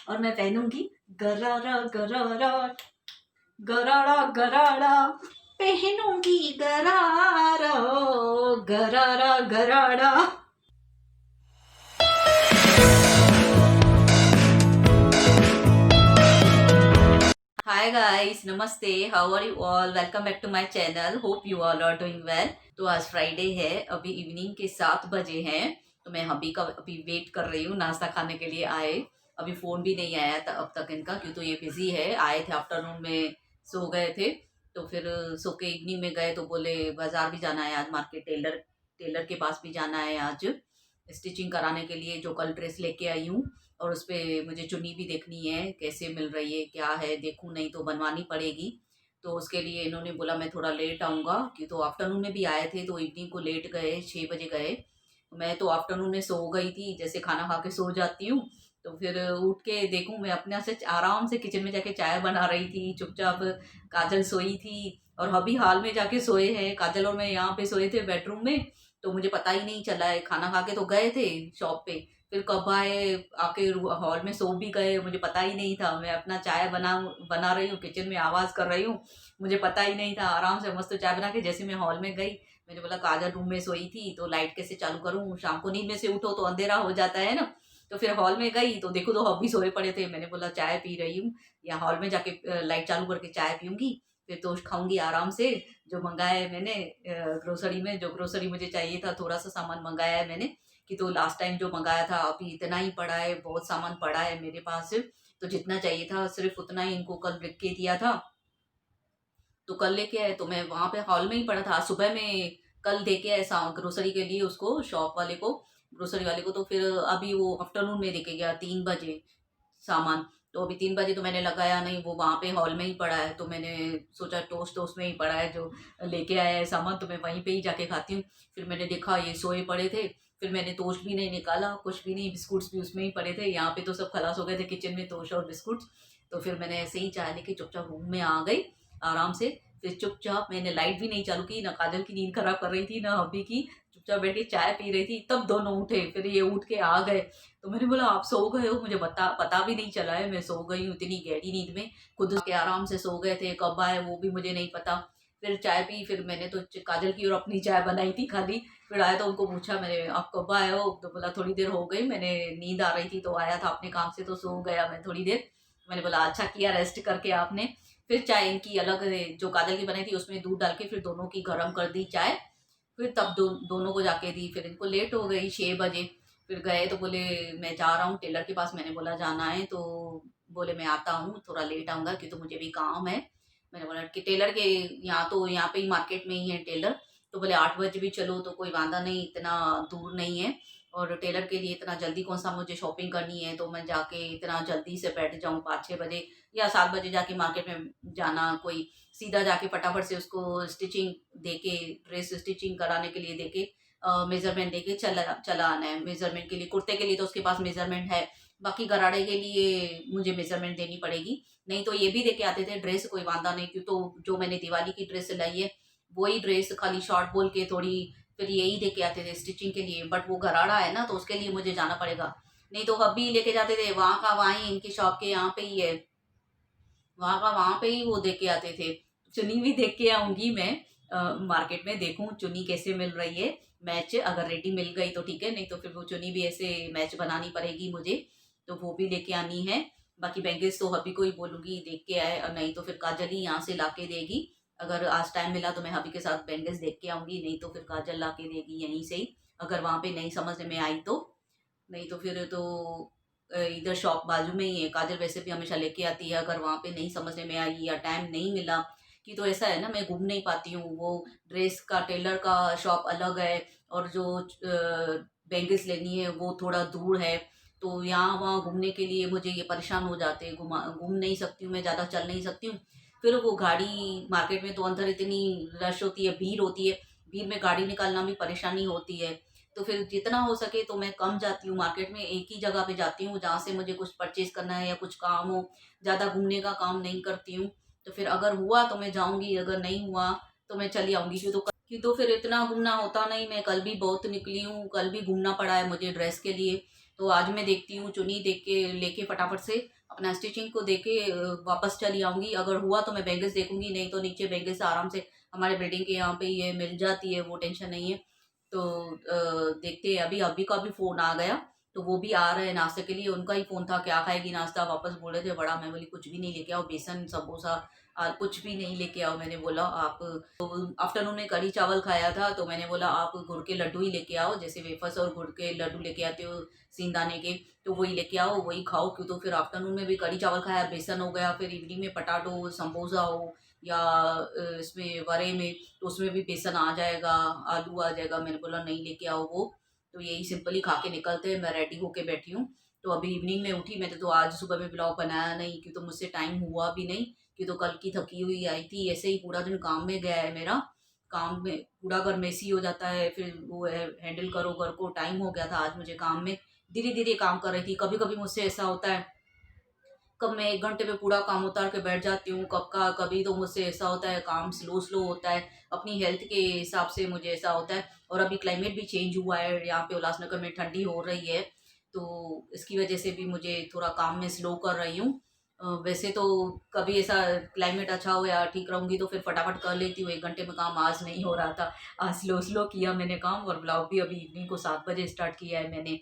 और मैं पहनूंगी गरारा गरारा गरारा गरारा, पहनूंगी गरारा गरारा गरारा। हाय गाइस, नमस्ते, how are you all, welcome back to my channel, hope you all are doing well. तो आज फ्राइडे है, अभी इवनिंग के 7 बजे हैं। तो मैं हबी का अभी वेट कर रही हूँ, नाश्ता खाने के लिए आए। अभी फ़ोन भी नहीं आया था अब तक इनका, क्यों तो ये बिजी है। आए थे आफ्टरनून में, सो गए थे। तो फिर सो के इवनिंग में गए तो बोले बाजार भी जाना है आज, मार्केट टेलर टेलर के पास भी जाना है आज स्टिचिंग कराने के लिए, जो कल ड्रेस लेके आई हूँ। और उस पर मुझे चुन्नी भी देखनी है, कैसे मिल रही है, क्या है, देखूँ, नहीं तो बनवानी पड़ेगी। तो उसके लिए इन्होंने बोला मैं थोड़ा लेट आऊँगा, कि तो आफ्टरनून में भी आए थे तो इवनिंग को लेट गए, 6 बजे गए। मैं तो आफ्टरनून में सो गई थी, जैसे खाना खा के सो जाती हूँ। तो फिर उठ के देखूँ, मैं अपने से आराम से किचन में जाके चाय बना रही थी चुपचाप। काजल सोई थी और हबी हाल में जाके सोए हैं। काजल और मैं यहाँ पे सोए थे बेडरूम में। तो मुझे पता ही नहीं चला है, खाना खा के तो गए थे शॉप पे, फिर कब आए, आके हॉल में सो भी गए, मुझे पता ही नहीं था। मैं अपना चाय बना बना रही हूँ, किचन में आवाज़ कर रही हूँ, मुझे पता ही नहीं था। आराम से मस्त चाय बना के जैसे मैं हॉल में गई, मैंने बोला काजल रूम में सोई थी तो लाइट कैसे चालू करूँ, शाम को नींद में से उठो तो अंधेरा हो जाता है ना। तो फिर हॉल में गई तो देखो तो हब्बी सोए पड़े थे। मैंने बोला चाय पी रही हूँ, या हॉल में जाके लाइट चालू करके चाय पीऊंगी, फिर टोस्ट खाऊंगी आराम से। जो मंगाया है मैंने ग्रोसरी में, जो ग्रोसरी मुझे चाहिए था, थोड़ा सा सामान मंगाया है मैंने। कि तो लास्ट टाइम जो मंगाया था अभी इतना ही पड़ा है, बहुत सामान पड़ा है मेरे पास। तो जितना चाहिए था सिर्फ उतना ही इनको कल लिख के दिया था, तो कल लेके आए। तो मैं वहां पे हॉल में ही पड़ा था, आज सुबह में कल दे के आए ग्रोसरी के लिए उसको, शॉप वाले को, ग्रोसरी वाले को। तो फिर अभी वो आफ्टरनून में देके गया 3 बजे सामान। तो अभी 3 बजे तो मैंने लगाया नहीं, वो वहाँ पे हॉल में ही पड़ा है। तो मैंने सोचा टोस्ट टोस्ट में ही पड़ा है जो लेके आया है सामान, तो मैं वहीं पे ही जाके खाती हूँ। फिर मैंने देखा ये सोए पड़े थे, फिर मैंने टोस्ट भी नहीं निकाला, कुछ भी नहीं, बिस्कुट्स भी उसमें ही पड़े थे। यहाँ पे तो सब खलास हो गए थे किचन में, टोस्ट और बिस्कुट्स। तो फिर मैंने ऐसे ही चाय लेके चुपचाप रूम में आ गई आराम से। फिर चुपचाप मैंने लाइट भी नहीं चालू की, ना काजल की नींद खराब कर रही थी ना हब्बी की, चुपचाप बैठ के चाय पी रही थी। तब दोनों उठे, फिर ये उठ के आ गए। तो मैंने बोला आप सो गए हो, मुझे पता भी नहीं चला है मैं सो गई हूँ इतनी गहरी नींद में। खुद के आराम से सो गए थे, कब आए वो भी मुझे नहीं पता। फिर चाय पी, फिर मैंने तो काजल की और अपनी चाय बनाई थी खाली। फिर आया तो उनको पूछा मैंने आप कब आए हो, तो बोला थोड़ी देर हो गई, मैंने नींद आ रही थी तो आया था अपने काम से, तो सो गया मैं थोड़ी देर। मैंने बोला अच्छा किया रेस्ट करके आपने। फिर चाय इनकी अलग, जो काजल की बनाई थी उसमें दूध डाल के फिर दोनों की गर्म कर दी चाय। फिर तब दोनों को जाके दी। फिर इनको लेट हो गई 6 बजे। फिर गए तो बोले मैं जा रहा हूँ टेलर के पास। मैंने बोला जाना है तो बोले मैं आता हूँ, थोड़ा लेट आऊँगा क्योंकि तो मुझे भी काम है। मैंने बोला कि टेलर के यहाँ, तो यहाँ पे ही मार्केट में ही है टेलर। तो बोले 8 बजे भी चलो तो कोई वादा नहीं, इतना दूर नहीं है। और टेलर के लिए इतना जल्दी कौन सा मुझे शॉपिंग करनी है, तो मैं जाके इतना जल्दी से बैठ जाऊँ 5-6 बजे या 7 बजे जाके मार्केट में जाना, कोई सीधा जाके फटाफट से उसको स्टिचिंग देके, ड्रेस स्टिचिंग कराने के लिए देके, मेजरमेंट देके चला चला आना है। मेजरमेंट के लिए, कुर्ते के लिए तो उसके पास मेजरमेंट है, बाकी गराड़े के लिए मुझे मेजरमेंट देनी पड़ेगी। नहीं तो ये भी देके आते थे ड्रेस, कोई वादा नहीं, क्यों तो जो मैंने दिवाली की ड्रेस सिलाई है वही ड्रेस खाली शॉर्ट बोल के थोड़ी, फिर यही देके आते थे स्टिचिंग के लिए। बट वो गराड़ा है ना, तो उसके लिए मुझे जाना पड़ेगा। नहीं तो अभी लेके जाते थे, वहाँ का वहाँ ही, इनकी शॉप के यहाँ पे ही है, वहाँ का वहाँ पे ही वो देख के आते थे। चुन्नी भी देख के आऊंगी मैं, मार्केट में देखूं चुन्नी कैसे मिल रही है, मैच अगर रेडी मिल गई तो ठीक है, नहीं तो फिर वो चुन्नी भी ऐसे मैच बनानी पड़ेगी मुझे, तो वो भी लेके आनी है। बाकी बैंगल्स तो हबी को ही बोलूंगी देख के आए, और नहीं तो फिर काजल ही यहाँ से ला के देगी। अगर आज टाइम मिला तो मैं हबी के साथ बैंगल्स देख के आऊंगी, नहीं तो फिर काजल ला के देगी यहीं से ही, अगर वहाँ पे नहीं समझ में आई तो। नहीं तो फिर तो इधर शॉप बाजू में ही है, काजल वैसे भी हमेशा लेके आती है, अगर वहाँ पे नहीं समझने में आई या टाइम नहीं मिला, कि तो ऐसा है ना मैं घूम नहीं पाती हूँ, वो ड्रेस का टेलर का शॉप अलग है, और जो बैंगल्स लेनी है वो थोड़ा दूर है। तो यहाँ वहाँ घूमने के लिए मुझे ये परेशान हो जाते हैं, घूम नहीं सकती हूँ मैं, ज़्यादा चल नहीं सकती हूँ। फिर वो गाड़ी, मार्केट में तो अंदर इतनी रश होती है, भीड़ होती है, भीड़ में गाड़ी निकालना भी परेशानी होती है। तो फिर जितना हो सके तो मैं कम जाती हूँ मार्केट में, एक ही जगह पे जाती हूँ जहाँ से मुझे कुछ परचेज करना है या कुछ काम हो, ज़्यादा घूमने का काम नहीं करती हूँ। तो फिर अगर हुआ तो मैं जाऊँगी, अगर नहीं हुआ तो मैं चली आऊँगी। क्यों तो फिर इतना घूमना होता नहीं, मैं कल भी बहुत निकली हूँ, कल भी घूमना पड़ा है मुझे ड्रेस के लिए। तो आज मैं देखती हूँ चुन्नी देख के लेके फटाफट से अपना स्टिचिंग को देख के वापस चली आऊँगी। अगर हुआ तो मैं बैंगल्स देखूँगी, नहीं तो नीचे बैंगल्स आराम से हमारे बिल्डिंग के यहाँ पे ये मिल जाती है, वो टेंशन नहीं है। तो देखते हैं। अभी अभी का भी फ़ोन आ गया, तो वो भी आ रहे हैं नाश्ते के लिए। उनका ही फ़ोन था, क्या खाएगी नाश्ता? वापस बोल रहे थे बड़ा। मैं बोली कुछ भी नहीं लेके आओ, बेसन, समोसा कुछ भी नहीं लेके आओ। मैंने बोला आप आफ्टरनून में कढ़ी चावल खाया था, तो मैंने बोला आप गुड़ के लड्डू ही लेके आओ, जैसे वेफर्स और गुड़ के लड्डू लेके आते हो सींगदाने के, तो वही लेके आओ, वही खाओ। क्यों तो फिर आफ्टरनून में भी कढ़ी चावल खाया, बेसन हो गया, फिर इवनिंग में पटाटो समोसा हो या इसमें वड़े में, तो उसमें भी बेसन आ जाएगा, आलू आ जाएगा। मैंने बोला नहीं लेके आओ वो, तो यही सिंपली खा के निकलते हैं। मैं रेडी होके बैठी हूँ। तो अभी इवनिंग में उठी। मैंने तो आज सुबह में ब्लॉग बनाया नहीं, क्यों तो मुझसे टाइम हुआ भी नहीं, कि तो कल की थकी हुई आई थी। ऐसे ही पूरा दिन काम में गया है मेरा। काम में पूरा घर मेसी हो जाता है, फिर वो है हैंडल करो घर को। टाइम हो गया था आज मुझे काम में, धीरे धीरे काम कर रही थी। कभी कभी मुझसे ऐसा होता है, कब मैं 1 घंटे में पूरा काम उतार के बैठ जाती हूँ, कभी तो मुझसे ऐसा होता है काम स्लो स्लो होता है। अपनी हेल्थ के हिसाब से मुझे ऐसा होता है। और अभी क्लाइमेट भी चेंज हुआ है, यहाँ पे उल्लासनगर में ठंडी हो रही है, तो इसकी वजह से भी मुझे थोड़ा काम में स्लो कर रही हूँ। वैसे तो कभी ऐसा क्लाइमेट अच्छा हो या ठीक रहूंगी तो फिर फटाफट कर लेती हूँ 1 घंटे में काम। आज नहीं हो रहा था, आज स्लो स्लो किया मैंने काम। और ब्लॉग भी अभी इवनिंग को 7 बजे स्टार्ट किया है मैंने।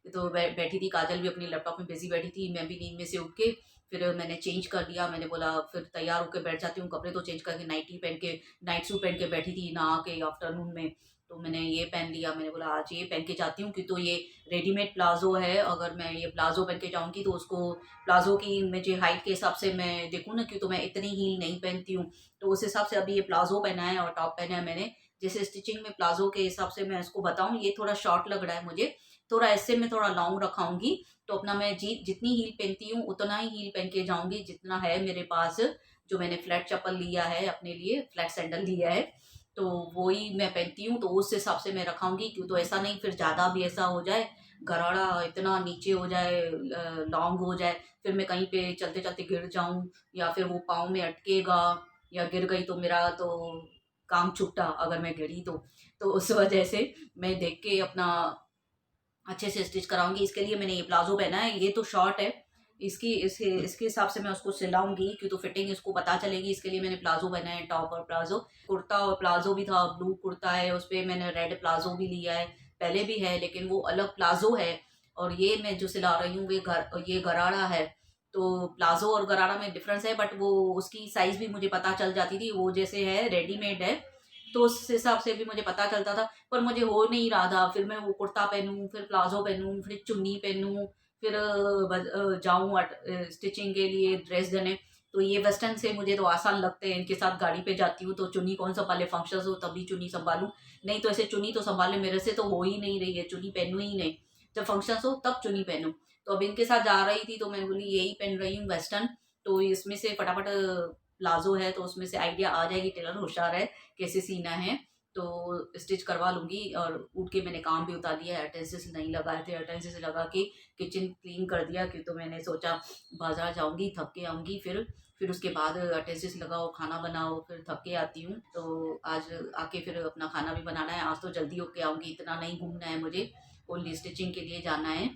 तो बैठी थी, काजल भी अपनी लैपटॉप में बिजी बैठी थी, मैं भी नींद में से उठ के फिर मैंने चेंज कर लिया। मैंने बोला फिर तैयार होकर बैठ जाती हूँ, कपड़े तो चेंज करके नाइटी पहन के, नाइट सूट पहन के बैठी थी नहा के आफ्टरनून में। तो मैंने ये पहन लिया, मैंने बोला आज ये पहन के जाती हूँ, कि तो ये रेडीमेड प्लाजो है। अगर मैं ये प्लाजो पहन के जाऊँगी तो उसको प्लाजो की मुझे हाइट के हिसाब से मैं देखूँ ना, कि तो मैं इतनी हील नहीं पहनती हूँ, तो उस हिसाब से अभी ये प्लाजो पहना है और टॉप पहना है मैंने। जैसे स्टिचिंग में प्लाजो के हिसाब से मैं इसको बताऊँ, ये थोड़ा शॉर्ट लग रहा है मुझे, थोड़ा ऐसे में थोड़ा लॉन्ग रखाऊंगी। तो अपना मैं जितनी हील पहनती हूँ उतना ही हील पहन के जाऊंगी, जितना है मेरे पास। जो मैंने फ्लैट चप्पल लिया है अपने लिए, फ्लैट सैंडल लिया है, तो वो ही मैं पहनती हूँ, तो उस हिसाब से मैं रखाऊंगी। क्यों तो ऐसा नहीं फिर ज़्यादा भी ऐसा हो जाए, गराड़ा इतना नीचे हो जाए, लॉन्ग हो जाए, फिर मैं कहीं पे चलते चलते गिर जाऊं, या फिर वो पाँव में अटकेगा, या गिर गई तो मेरा तो काम छुट्टा, अगर मैं गिरी तो उस वजह से मैं देख के अपना अच्छे से स्टिच कराऊंगी। इसके लिए मैंने ये प्लाजो पहना है, ये तो शॉर्ट है, इसकी इसके इसके हिसाब से मैं उसको सिलाऊंगी, क्यों तो फिटिंग इसको पता चलेगी। इसके लिए मैंने प्लाजो पहना है, टॉप और प्लाजो। कुर्ता और प्लाजो भी था, ब्लू कुर्ता है, उस पर मैंने रेड प्लाजो भी लिया है, पहले भी है लेकिन वो अलग प्लाजो है। और ये मैं जो सिला रही हूँ ये गरारा है। तो प्लाजो और गरारा में डिफरेंस है, बट वो उसकी साइज भी मुझे पता चल जाती थी, वो जैसे है रेडीमेड है, तो उस हिसाब से भी मुझे पता चलता था। पर मुझे हो नहीं रहा था, फिर मैं वो कुर्ता पहनूं, फिर प्लाजो पहनूं, फिर चुन्नी पहनूं, फिर जाऊं स्टिचिंग के लिए ड्रेस देने। तो ये वेस्टर्न से मुझे तो आसान लगते हैं, इनके साथ गाड़ी पे जाती हूँ तो चुन्नी कौन संभाले, फंक्शन हो तभी चुन्नी संभालूं, नहीं तो ऐसे चुन्नी तो संभाले मेरे से तो हो ही नहीं रही है, चुन्नी पहनूं ही नहीं। जब फंक्शन हो तब चुन्नी पहनूं। तो अब इनके साथ जा रही थी तो मैं बोली यही पहन रही हूँ वेस्टर्न, तो इसमें से फटाफट प्लाजो है तो उसमें से आइडिया आ जाएगी, टेलर होशियार है कैसे सीना है, तो स्टिच करवा लूंगी। और उठ के मैंने काम भी उतार दिया, अटेंसेस नहीं लगाए थे, अटेंसेस लगा के किचन क्लीन कर दिया। क्यों तो मैंने सोचा बाजार जाऊंगी, थक के आऊंगी, फिर उसके बाद अटेंसेस लगाओ, खाना बनाओ, फिर थक के आती हूँ। तो आज आके फिर अपना खाना भी बनाना है। आज तो जल्दी होके आऊंगी, इतना नहीं घूमना है मुझे, ओनली स्टिचिंग के लिए जाना है,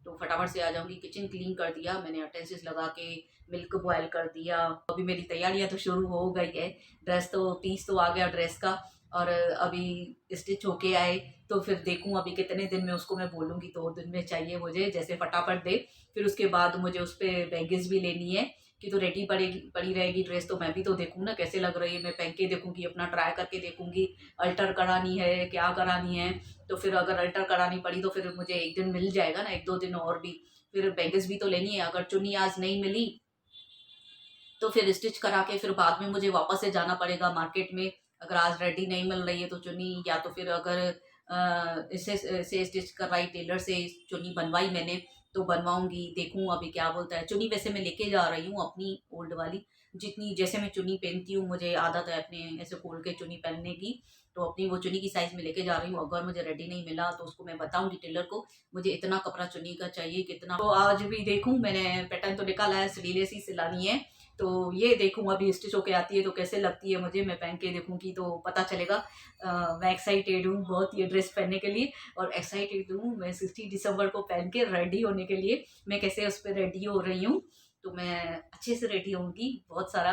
तो फटाफट से आ जाऊंगी। किचन क्लीन कर दिया मैंने, अटेंसेस लगा के मिल्क बॉयल कर दिया। अभी मेरी तैयारियां तो शुरू हो गई है, ड्रेस तो पीस तो आ गया ड्रेस का, और अभी स्टिच होके आए, तो फिर देखूं अभी कितने दिन में उसको मैं बोलूँगी। 2 दिन में चाहिए मुझे, जैसे फटाफट दे। फिर उसके बाद मुझे उस पर बैगेज भी लेनी है, कि तो रेडी पड़ी रहेगी ड्रेस, तो मैं भी तो देखूँ ना कैसे लग रही है, मैं पहन के देखूँगी, अपना ट्राई करके देखूँगी, अल्टर करानी है क्या करानी है। तो फिर अगर अल्टर करानी पड़ी तो फिर मुझे 1 दिन मिल जाएगा ना, 1-2 दिन और भी। फिर बैगेज भी तो लेनी है, अगर चुन्नी आज नहीं मिली तो फिर स्टिच करा के फिर बाद में मुझे वापस से जाना पड़ेगा मार्केट में। अगर आज रेडी नहीं मिल रही है तो चुन्नी, या तो फिर अगर इसे से स्टिच करवाई टेलर से, चुन्नी बनवाई मैंने तो बनवाऊंगी, देखूं अभी क्या बोलता है। चुन्नी वैसे मैं लेके जा रही हूँ अपनी ओल्ड वाली, जितनी जैसे मैं चुन्नी पहनती हूँ, मुझे आदत है अपने ऐसे खोल के चुन्नी पहनने की, तो अपनी वो चुन्नी की साइज में लेके जा रही हूँ। अगर मुझे रेडी नहीं मिला तो उसको मैं बताऊंगी टेलर को, मुझे इतना कपड़ा चुन्नी का चाहिए, कितना। तो आज भी देखूं, मैंने पैटर्न तो निकाला है, स्लीवलेस ही सिलानी है, तो ये देखूँ अभी स्टिच होके आती है तो कैसे लगती है मुझे, मैं पहन के देखूँगी तो पता चलेगा। मैं एक्साइटेड हूँ बहुत ये ड्रेस पहनने के लिए, और एक्साइटेड हूँ मैं 16 दिसंबर को पहन के रेडी होने के लिए, मैं कैसे उस पर रेडी हो रही हूँ। तो मैं अच्छे से रेडी होंगी, बहुत सारा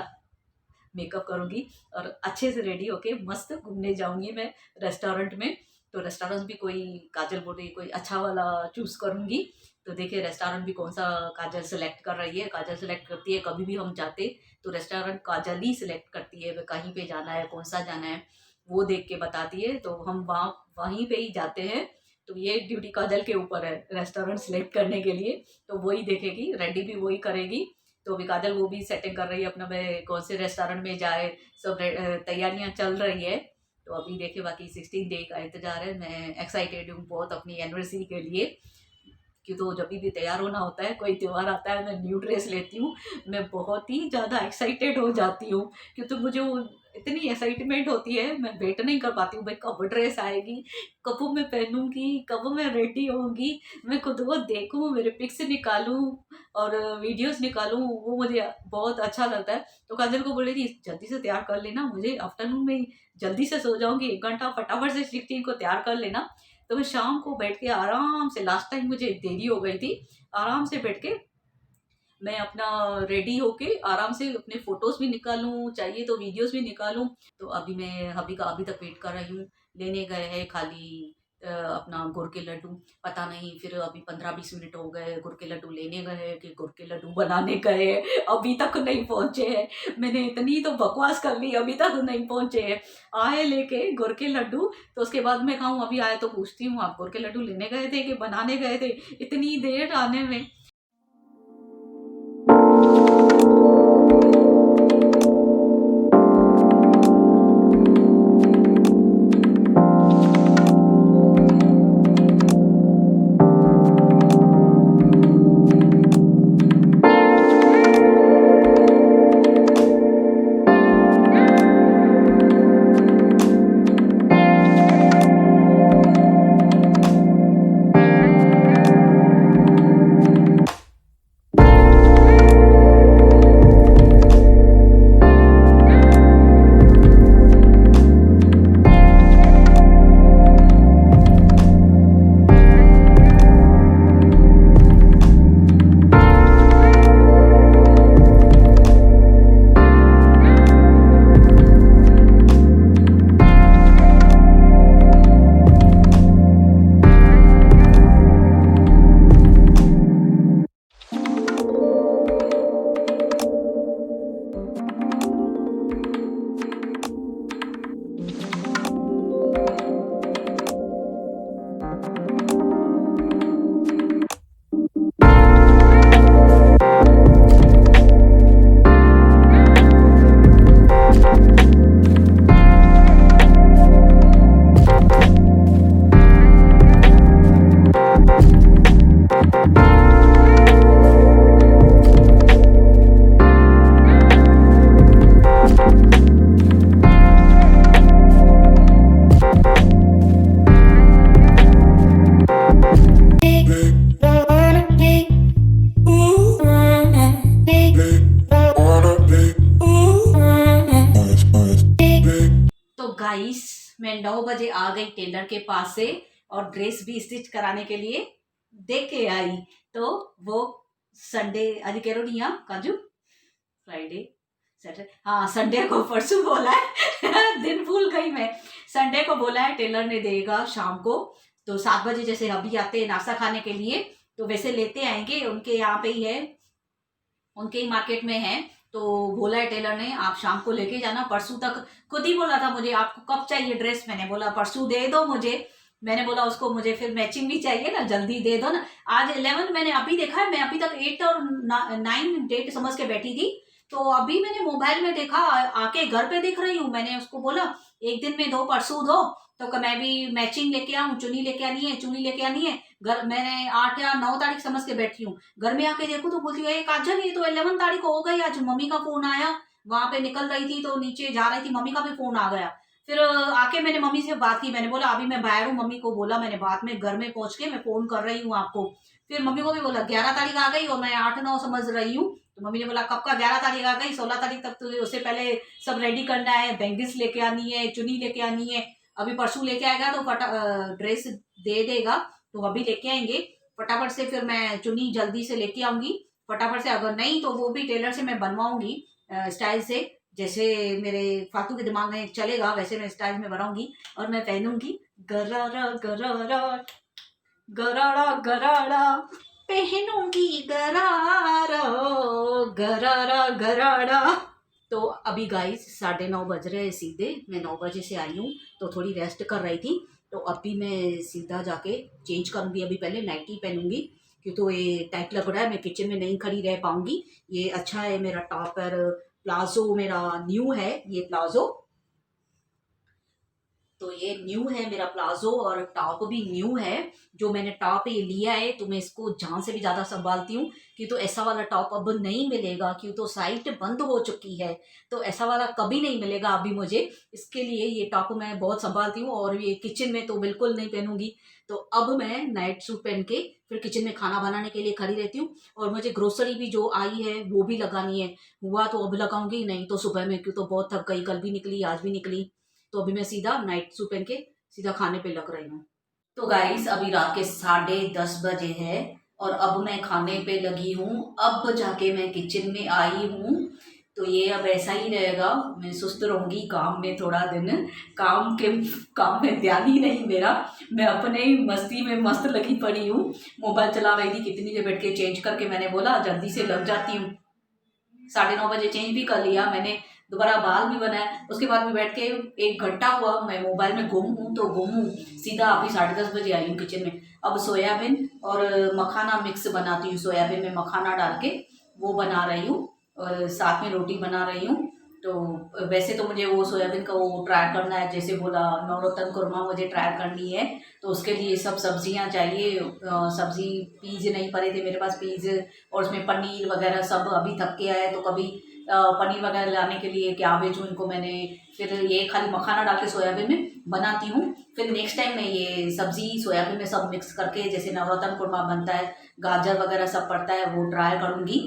मेकअप करूंगी और अच्छे से रेडी होके मस्त घूमने जाऊंगी मैं रेस्टोरेंट में। तो रेस्टोरेंट भी कोई काजल बोल रही कोई अच्छा वाला चूज करूंगी। तो देखिए रेस्टोरेंट भी कौन सा काजल सेलेक्ट कर रही है। काजल सेलेक्ट करती है, कभी भी हम जाते तो रेस्टोरेंट काजल ही सिलेक्ट करती है, कहीं पे जाना है कौन सा जाना है वो देख के बताती है, तो हम वहीं पे ही जाते हैं। तो ये ड्यूटी काजल के ऊपर है रेस्टोरेंट सिलेक्ट करने के लिए, तो वही देखेगी, रेडी भी वही करेगी। तो अभी काजल वो भी सेटिंग कर रही है अपना, मैं कौन से रेस्टोरेंट में जाए, सब तैयारियां चल रही है। तो अभी देखिए बाकी 16 डे का इंतजार है। मैं एक्साइटेड हूँ बहुत अपनी एनिवर्सरी के लिए, क्यों तो जब भी तैयार होना होता है, कोई त्यौहार आता है, मैं न्यू ड्रेस लेती हूँ, मैं बहुत ही ज़्यादा एक्साइटेड हो जाती हूँ। क्यों तो मुझे वो इतनी एक्साइटमेंट होती है, मैं वेट नहीं कर पाती हूँ भाई कब ड्रेस आएगी, कब मैं पहनूंगी, कब मैं रेडी होंगी, मैं खुद को देखूँ, मेरे पिक्स निकालूँ और वीडियोस निकालूँ, वो मुझे बहुत अच्छा लगता है। तो काजल को बोले कि जल्दी से तैयार कर लेना, मुझे आफ्टरनून में जल्दी से सो जाऊंगी, 1 घंटा फटाफट से 16 को तैयार कर लेना। तो मैं शाम को बैठ के आराम से, लास्ट टाइम मुझे देरी हो गई थी, आराम से बैठ के मैं अपना रेडी होके आराम से अपने फोटोज भी निकालूं, चाहिए तो वीडियोस भी निकालूं। तो अभी मैं हबी का अभी तक वेट कर रही हूँ, लेने गए हैं खाली अपना गुड़ के लड्डू। पता नहीं फिर अभी 15-20 मिनट हो गए, गुड़ के लड्डू लेने गए कि गुड़ के लड्डू बनाने गए, अभी तक नहीं पहुंचे हैं। मैंने इतनी तो बकवास कर ली, अभी तक नहीं पहुंचे हैं। आए लेके गुड़ के लड्डू, तो उसके बाद मैं कहूँ अभी आए तो पूछती हूँ आप गुड़ के लड्डू लेने गए थे कि बनाने गए थे, इतनी देर आने में। तो गाइस मैं 9 बजे आ गई टेलर के पास से और ड्रेस भी स्टिच कराने के लिए देख के आई। तो वो संडे आज कह रही काजू फ्राइडे सैटरडे, हाँ संडे को, परसों बोला है दिन भूल गई मैं। संडे को बोला है टेलर ने देगा शाम को, तो 7 बजे जैसे अभी आते हैं नाश्ता खाने के लिए, तो वैसे लेते आएंगे, उनके यहाँ पे ही है, उनके ही मार्केट में है। तो बोला है टेलर ने आप शाम को लेके जाना, परसों तक खुद ही बोला था मुझे आपको कब चाहिए ड्रेस, मैंने बोला परसों दे दो मुझे। मैंने बोला उसको मुझे फिर मैचिंग भी चाहिए ना, जल्दी दे दो ना। आज 11 मैंने अभी देखा है, मैं अभी तक 8 और 9 डेट समझ के बैठी थी। तो अभी मैंने मोबाइल में देखा, आके घर पे देख रही हूँ, मैंने उसको बोला एक दिन में दो, परसों दो। तो मैं भी मैचिंग लेके आऊँ, चुनी लेके आनी है, चुनी लेके आनी है। घर मैंने 8 या 9 तारीख समझ के बैठी हूँ, घर में आके देखूँ तो बोलती है काजल ये तो 11 तारीख हो गई, आज मम्मी का फोन आया, वहां पे निकल रही थी तो नीचे जा रही थी, मम्मी का भी फोन आ गया। फिर आके मैंने मम्मी से बात की, मैंने बोला अभी मैं बाहर हूँ, मम्मी को बोला मैंने बाद में घर में पहुंच के मैं फोन कर रही हूँ आपको। फिर मम्मी को भी बोला 11 तारीख आ गई और मैं 8-9 समझ रही हूँ। तो मम्मी ने बोला कब का 11 तारीख आ गई, 16 तारीख तक तुझे उससे पहले सब रेडी करना है, बैंगल्स लेके आनी है, चुनी लेके आनी है। अभी परसों लेके आएगा तो ड्रेस दे देगा, तो अभी लेके आएंगे फटाफट से, फिर मैं चुनी जल्दी से लेके आऊंगी फटाफट से, अगर नहीं तो वो भी टेलर से मैं बनवाऊंगी स्टाइल से, जैसे मेरे फालतू के दिमाग में चलेगा वैसे मैं स्टाइल में बनाऊंगी और मैं पहनूंगी गरारा गरारा गरारा गरारा, पहनूंगी गरारा गरारा गरारा। तो अभी गाइस 9:30 बज रहे हैं सीधे, मैं 9 बजे से आई हूँ तो थोड़ी रेस्ट कर रही थी। तो अभी मैं सीधा जाके चेंज करूंगी, अभी पहले नाइटी पहनूंगी क्योंकि तो ये टाइट लग रहा है, मैं किचन में नहीं खड़ी रह पाऊंगी। ये अच्छा है मेरा टॉप और प्लाजो मेरा न्यू है, ये प्लाजो तो ये न्यू है मेरा प्लाजो और टॉप भी न्यू है। जो मैंने टॉप ये लिया है तो मैं इसको जान से भी ज्यादा संभालती हूँ कि तो ऐसा वाला टॉप अब नहीं मिलेगा, क्यों तो साइट बंद हो चुकी है, तो ऐसा वाला कभी नहीं मिलेगा अभी मुझे। इसके लिए ये टॉप मैं बहुत संभालती हूँ और ये किचन में तो बिल्कुल नहीं पहनूंगी। तो अब मैं नाइट सूट पहन के फिर किचन में खाना बनाने के लिए खड़ी रहती हूँ। और मुझे ग्रोसरी भी जो आई है वो भी लगानी है, हुआ तो अब लगाऊंगी, नहीं तो सुबह में, क्यों तो बहुत थक गई, कल भी निकली आज भी निकली। तो अभी मैं सीधा नाइट सूट पहन के सीधा खाने पे लग रही हूँ। तो गाइस अभी रात के 10:30 बजे है और अब मैं खाने पे लगी हूँ, अब जाके मैं किचन में आई हूँ। तो ये अब ऐसा ही रहेगा, मैं सुस्त रहूंगी काम में थोड़ा दिन, काम में ध्यान ही नहीं मेरा, मैं अपने ही मस्ती में मस्त लगी पड़ी हूँ। मोबाइल चला रही थी, कितनी देर बैठ के चेंज करके मैंने बोला जल्दी से लग जाती हूँ। 9:30 बजे चेंज भी कर लिया मैंने, दोबारा बाल भी बनाया, उसके बाद में बैठ के 1 घंटा हुआ मैं मोबाइल में गुम हूँ, तो गुम हूँ सीधा अभी 10:30 बजे आई हूँ किचन में। अब सोयाबीन और मखाना मिक्स बनाती हूँ, सोयाबीन में मखाना डाल के वो बना रही हूँ और साथ में रोटी बना रही हूँ। तो वैसे तो मुझे वो सोयाबीन का वो ट्राई करना है, जैसे बोला नवरत्न कुरमा मुझे ट्राई करनी है, तो उसके लिए सब सब्जियां चाहिए। सब्जी पीज नहीं पड़े थे मेरे पास, पीज और उसमें पनीर वगैरह सब अभी थक के आए, तो कभी पनीर वगैरह लाने के लिए क्या भेजूँ इनको मैंने, फिर ये खाली मखाना डाल के सोयाबीन में बनाती हूँ। फिर नेक्स्ट टाइम मैं ये सब्जी सोयाबीन में सब मिक्स करके जैसे नवरत्न कुरमा बनता है, गाजर वगैरह सब पड़ता है, वो ट्राई करूँगी।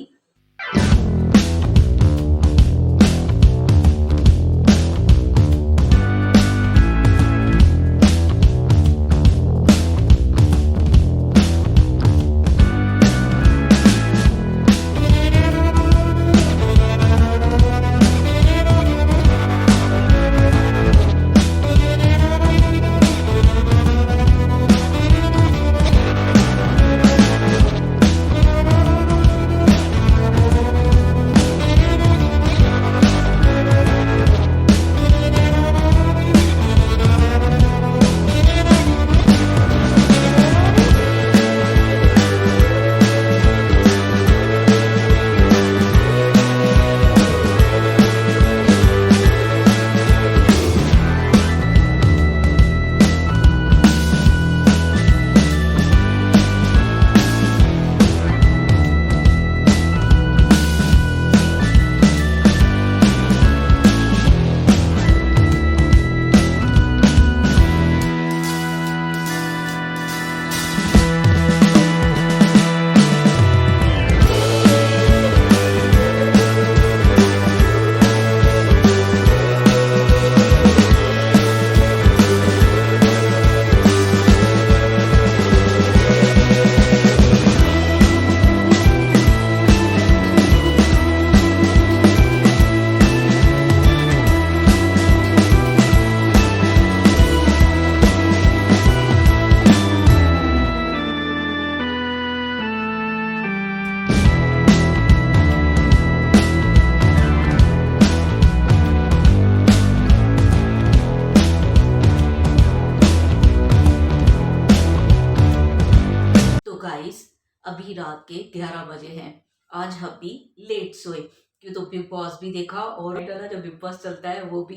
गाइस अभी रात के 11 बजे हैं, आज हम भी लेट सोए, क्यों तो बिग बॉस भी देखा और जो बिग बॉस चलता है वो भी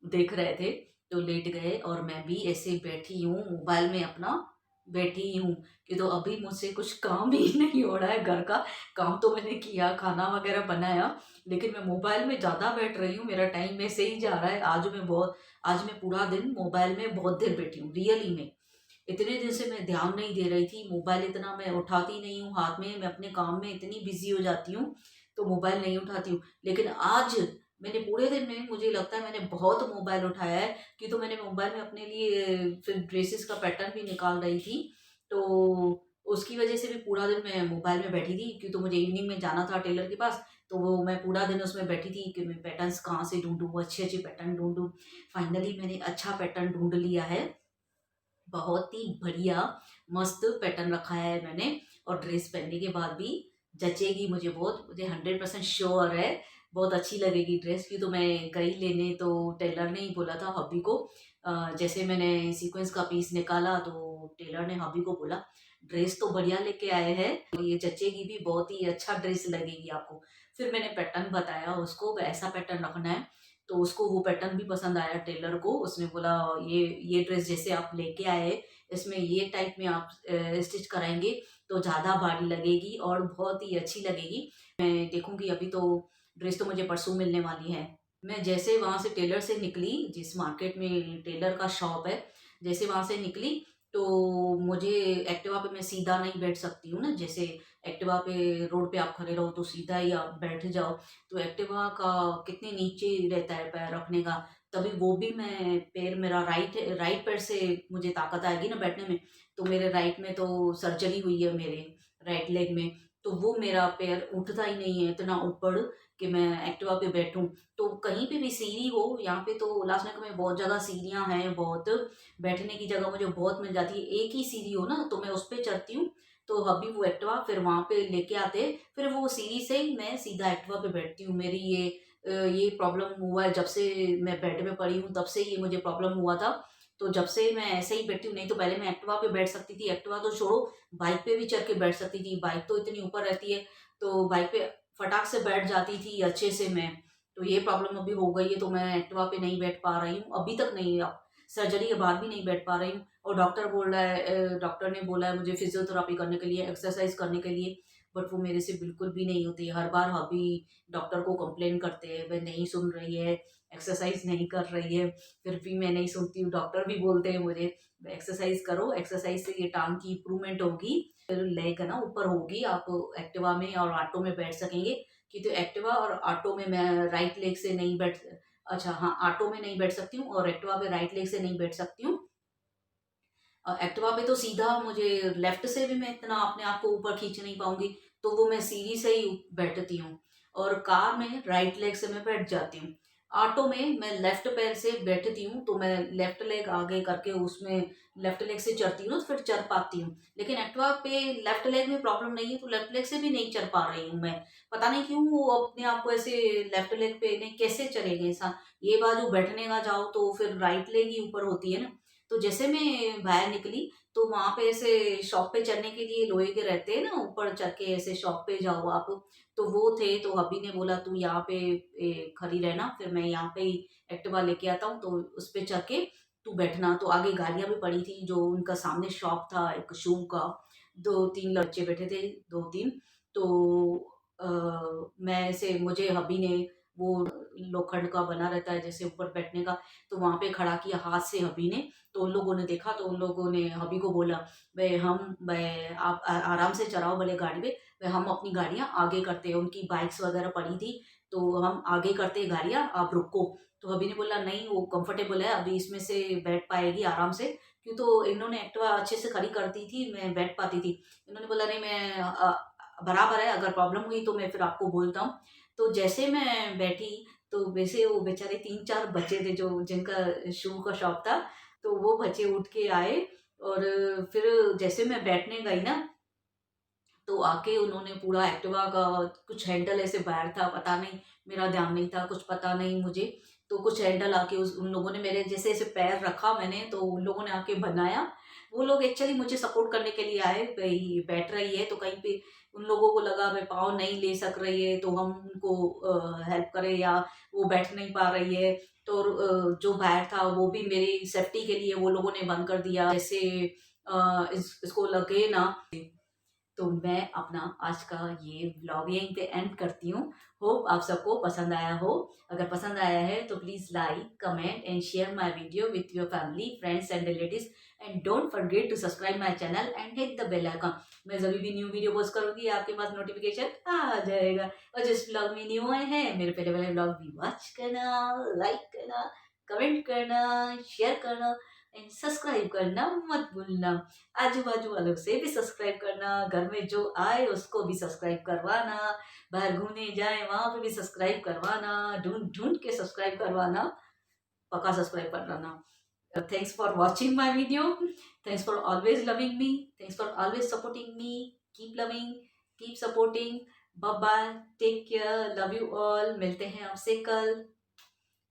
देख रहे थे, तो लेट गए और मैं भी ऐसे बैठी हूँ मोबाइल में अपना बैठी हूँ। कि तो अभी मुझसे कुछ काम ही नहीं हो रहा है, घर का काम तो मैंने किया, खाना वगैरह बनाया, लेकिन मैं मोबाइल में ज़्यादा बैठ रही हूँ, मेरा टाइम में से ही जा रहा है। आज मैं पूरा दिन मोबाइल में बहुत देर बैठी हूँ, रियली में इतने दिन से मैं ध्यान नहीं दे रही थी, मोबाइल इतना मैं उठाती नहीं हूँ हाथ में, मैं अपने काम में इतनी बिजी हो जाती हूँ तो मोबाइल नहीं उठाती हूँ। लेकिन आज मैंने पूरे दिन में, मुझे लगता है मैंने बहुत मोबाइल उठाया है, कि तो मैंने मोबाइल में अपने लिए फिर ड्रेसेस का पैटर्न भी निकाल रही थी, तो उसकी वजह से भी पूरा दिन मैं मोबाइल में बैठी थी, क्यों तो मुझे इवनिंग में जाना था टेलर के पास। तो वो मैं पूरा दिन उसमें बैठी थी कि मैं पैटर्न्स कहाँ से ढूंढूं, अच्छे अच्छे पैटर्न ढूंढूं। फाइनली मैंने अच्छा पैटर्न ढूंढ लिया है, बहुत ही बढ़िया मस्त पैटर्न रखा है मैंने। और ड्रेस पहनने के बाद भी जचेगी मुझे बहुत, मुझे 100% श्योर है बहुत अच्छी लगेगी ड्रेस की। तो मैं गई लेने, तो टेलर ने ही बोला था हबी को, जैसे मैंने सीक्वेंस का पीस निकाला तो टेलर ने हबी को बोला ड्रेस तो बढ़िया लेके आए हैं, ये जचेगी भी, बहुत ही अच्छा ड्रेस लगेगी आपको। फिर मैंने पैटर्न बताया उसको, ऐसा पैटर्न रखना है। तो उसको वो पैटर्न भी पसंद आया टेलर को, उसने बोला ये ड्रेस जैसे आप लेके आए, इसमें ये टाइप में आप स्टिच कराएंगे तो ज़्यादा भारी लगेगी और बहुत ही अच्छी लगेगी। मैं देखूंगी, अभी तो ड्रेस तो मुझे परसों मिलने वाली है। मैं जैसे वहाँ से टेलर से निकली, जिस मार्केट में टेलर का शॉप है, जैसे वहाँ से निकली तो मुझे एक्टिवा पे मैं सीधा नहीं बैठ सकती हूँ ना, जैसे एक्टिवा पे रोड पे आप खड़े रहो तो सीधा ही आप बैठ जाओ, तो एक्टिवा का कितने नीचे रहता है पैर रखने का, तभी वो भी मैं पैर, मेरा राइट पैर से मुझे ताकत आएगी ना बैठने में। तो मेरे राइट में तो सर्जरी हुई है मेरे राइट लेग में, तो वो मेरा पैर उठता ही नहीं है इतना ऊपर कि मैं एक्टिवा पे बैठूं। तो कहीं पे भी सीढ़ी हो, यहाँ पे तो उल्लासनगर में बहुत जगह सीढ़ियाँ हैं, बहुत बैठने की जगह मुझे बहुत मिल जाती है। एक ही सीढ़ी हो ना तो मैं उस पे चढ़ती हूँ, तो अभी वो एक्टिवा फिर वहां पे लेके आते, फिर वो सीढ़ी से ही मैं सीधा एक्टिवा पे बैठती हूँ। मेरी ये प्रॉब्लम हुआ है जब से मैं बेड में पड़ी हूँ, तब से ये मुझे प्रॉब्लम हुआ था। तो जब से मैं ऐसे ही बैठती हूँ, नहीं तो पहले मैं एक्टिवा पे बैठ सकती थी, एक्टिवा तो छोड़ो बाइक पे भी चढ़ के बैठ सकती थी, बाइक तो इतनी ऊपर रहती है, तो बाइक पे फटाक से बैठ जाती थी अच्छे से मैं। तो ये प्रॉब्लम अभी हो गई है, तो मैं एक्टिवा पे नहीं बैठ पा रही हूँ अभी तक, नहीं, सर्जरी के बाद भी नहीं बैठ पा रही हूँ। और डॉक्टर बोल रहा है, डॉक्टर ने बोला है मुझे फिजियोथेरेपी करने के लिए, एक्सरसाइज करने के लिए, बट वो मेरे से बिल्कुल भी नहीं होती। हर बार हबी डॉक्टर को कंप्लेन करते हैं वह नहीं सुन रही है, एक्सरसाइज नहीं कर रही है, फिर भी मैं नहीं सुनती हूँ। डॉक्टर भी बोलते हैं मुझे एक्सरसाइज करो, एक्सरसाइज से ये टांग की इम्प्रूवमेंट होगी, फिर लेग ना ऊपर होगी, आप एक्टिवा में और ऑटो में बैठ सकेंगे। कि तो एक्टिवा और ऑटो में मैं राइट लेग से नहीं बैठ, अच्छा हाँ, ऑटो में नहीं बैठ सकती हूँ और एक्टिवा पे राइट लेग से नहीं बैठ सकती हूँ। एक्टिवा पे तो सीधा मुझे लेफ्ट से भी मैं इतना अपने आप को ऊपर खींच नहीं पाऊंगी, तो वो मैं सीढ़ी से ही बैठती हूँ। और कार में राइट लेग से मैं बैठ जाती हूँ। ऑटो में मैं लेफ्ट पैर से बैठती हूँ, तो मैं लेफ्ट लेग आगे करके उसमें लेफ्ट लेग से चढ़ती हूँ ना, तो फिर चढ़ पाती हूँ। लेकिन एक्टिवा पे लेफ्ट लेग में प्रॉब्लम नहीं है, तो लेफ्ट लेग से भी नहीं चढ़ पा रही हूँ मैं। पता नहीं क्यों वो अपने आप को ऐसे लेफ्ट लेग पे नहीं कैसे चलेंगे ऐसा। ये बाजू बैठने का जाओ तो फिर राइट लेग ही ऊपर होती है ना। तो जैसे मैं बाहर निकली, तो वहां पे ऐसे शॉप पे चढ़ने के लिए लोहे के रहते हैं ना, ऊपर चढ़ के ऐसे शॉप पे जाओ आप, तो वो थे। तो अभी ने बोला तू यहाँ पे खड़ी रहना, फिर मैं यहाँ पे ही एक्टिवा लेके आता हूँ, तो उस पे चढ़ के तू बैठना। तो आगे गाड़ियां भी पड़ी थी, जो उनका सामने शॉप था एक शू का, दो तीन बच्चे बैठे थे, दो तीन। तो मैं ऐसे, मुझे हबी ने वो लोखंड का बना रहता है जैसे ऊपर बैठने का, तो वहां पे खड़ा किया हाथ से हबी ने। तो उन लोगों ने देखा, तो उन लोगों ने हबी को बोला भाई आप आराम से चलाओ भले गाड़ी पे, भाई हम अपनी गाड़ियां आगे करते हैं, उनकी बाइक्स वगैरह पड़ी थी, तो हम आगे करते हैं गाड़ियां, आप रुको। तो हबी ने बोला नहीं वो कंफर्टेबल है, अभी इसमें से बैठ पाएगी आराम से, क्यों तो इन्होंने एक्टिवा अच्छे से खड़ी कर दी थी, मैं बैठ पाती थी। इन्होंने बोला नहीं, मैं बराबर है, अगर प्रॉब्लम हुई तो मैं फिर आपको बोलता हूँ। तो जैसे मैं बैठी, तो वैसे वो बेचारे तीन चार बच्चे थे जो जिनका शू का शॉप था, तो वो बच्चे उठ के आए। और फिर जैसे मैं बैठने गई ना, तो आके उन्होंने पूरा एक्टिवा का कुछ हैंडल ऐसे बाहर था, पता नहीं, मेरा ध्यान नहीं था, कुछ पता नहीं मुझे। तो कुछ हैंडल आके उन लोगों ने मेरे जैसे ऐसे पैर रखा मैंने, तो उन लोगों ने आके बनाया। वो लोग एक्चुअली मुझे सपोर्ट करने के लिए आए, भाई बैठ रही है तो कहीं पे उन लोगों को लगा भाई पाँव नहीं ले सक रही है तो हम उनको हेल्प करें, या वो बैठ नहीं पा रही है। तो जो बाहर था वो भी मेरी सेफ्टी के लिए वो लोगों ने बंद कर दिया, जैसे इसको लगे ना। तो मैं अपना आज का ये व्लॉग यहीं पे एंड करती हूँ। होप आप सबको पसंद आया हो। अगर पसंद आया है तो please like, comment and share my video with your family, friends and relatives, and don't forget to subscribe my channel and hit the bell icon. मैं जब भी न्यू वीडियो पोस्ट करूँगी आपके पास नोटिफिकेशन आ जाएगा। और जिस व्लॉग में न्यू आए हैं, मेरे पहले वाले व्लॉग भी वॉच करना, लाइक करना, कमेंट करना, शेयर करना एंड सब्सक्राइब करना मत भूलना। आजू बाजू वालों से भी सब्सक्राइब करना, घर में जो आए उसको भी सब्सक्राइब करवाना, बाहर घूमने जाए वहां पे भी सब्सक्राइब करवाना, ढूंढ ढूंढ के सब्सक्राइब करवाना, पक्का सब्सक्राइब करवाना। Thanks for watching my video. Thanks for always loving me. Thanks for always supporting me. Keep loving, keep supporting. Bye bye. Take care. Love you all. मिलते हैं आपसे कल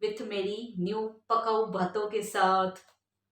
विथ मेरी न्यू पकाऊ बातों के साथ।